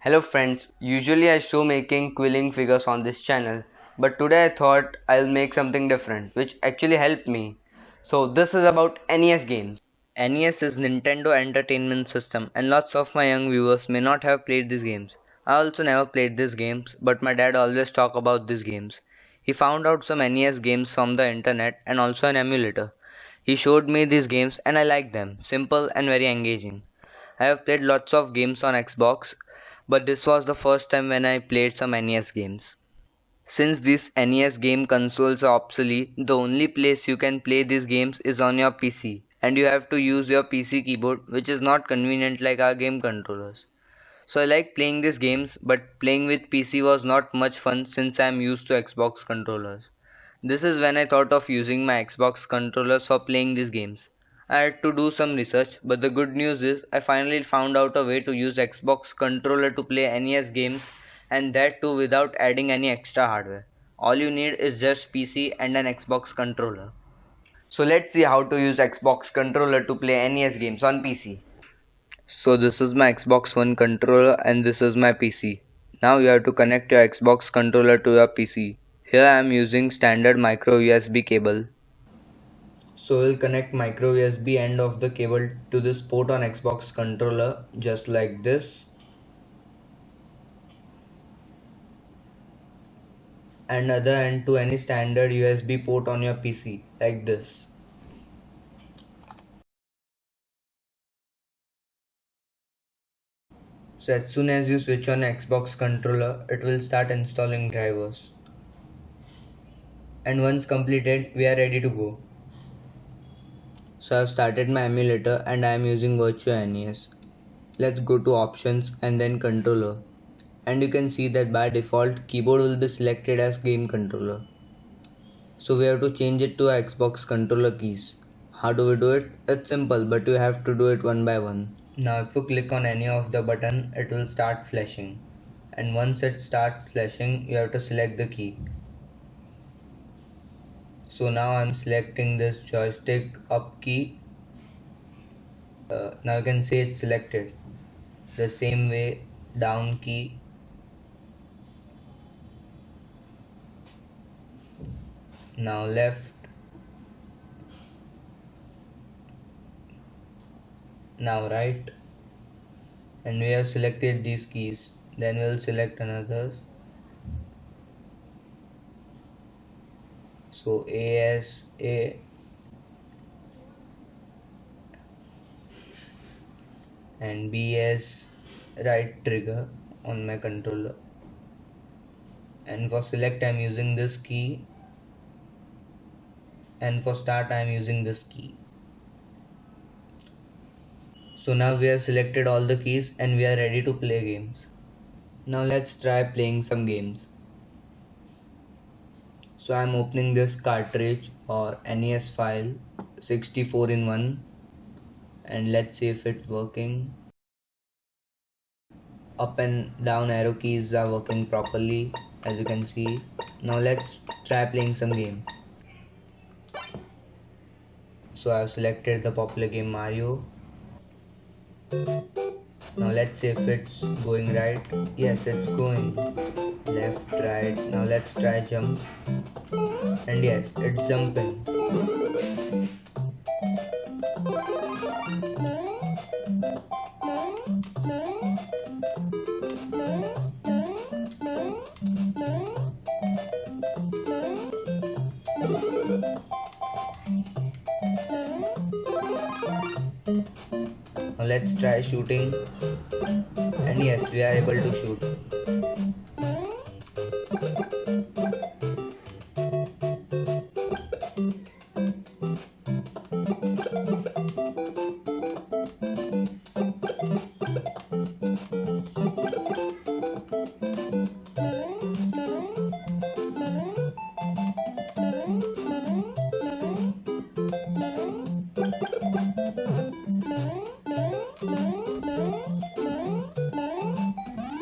Hello friends, usually I show making quilling figures on this channel, but today I thought I'll make something different, which actually helped me. So this is about NES games. NES is Nintendo Entertainment System and lots of my young viewers may not have played these games. I also never played these games, but my dad always talk about these games. He found out some NES games from the internet and also an emulator. He showed me these games and I like them, simple and very engaging. I have played lots of games on Xbox, but this was the first time when I played some NES games. Since these NES game consoles are obsolete, the only place you can play these games is on your PC, and you have to use your PC keyboard, which is not convenient like our game controllers. So I like playing these games, but playing with PC was not much fun since I am used to Xbox controllers. This is when I thought of using my Xbox controllers for playing these games. I had to do some research, but the good news is I finally found out a way to use Xbox controller to play NES games, and that too without adding any extra hardware. All you need is just PC and an Xbox controller. So let's see how to use Xbox controller to play NES games on PC. So this is my Xbox One controller and this is my PC. Now you have to connect your Xbox controller to your PC. Here I am using standard micro USB cable. So we'll connect micro USB end of the cable to this port on Xbox controller just like this. And other end to any standard USB port on your PC like this. So as soon as you switch on Xbox controller, it will start installing drivers. And once completed, we are ready to go. So I've started my emulator and I am using Virtua NES. Let's go to options and then controller. And you can see that by default keyboard will be selected as game controller. So we have to change it to Xbox controller keys. How do we do it? It's simple, but you have to do it one by one. Now if you click on any of the button, it will start flashing. And once it starts flashing, you have to select the key. So now I'm selecting this joystick up key. Now you can see it's selected. The same way down key. Now left. Now right. And we have selected these keys. Then we'll select another. So A and BS right trigger on my controller. And for select I'm using this key. And for start I'm using this key. So now we have selected all the keys and we are ready to play games. Now let's try playing some games. So I'm opening this cartridge or NES file 64 in 1 and let's see if it's working. Up and down arrow keys are working properly as you can see. Now let's try playing some game. So I've selected the popular game Mario. Now let's see if it's going right. Yes, it's going. Left, right. Now let's try jump. And yes, it's jumping. Now let's try shooting. And yes, we are able to shoot.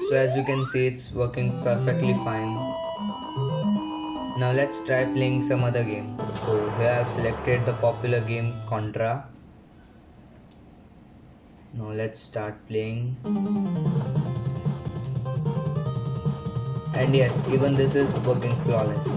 So as you can see, it's working perfectly fine. Now let's try playing some other game. So here I've selected the popular game Contra. Now let's start playing. And yes, even this is working flawlessly.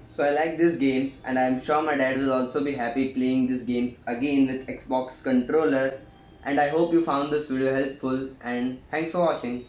So I like these games, and I'm sure my dad will also be happy playing these games again with Xbox controller. And I hope you found this video helpful, and thanks for watching.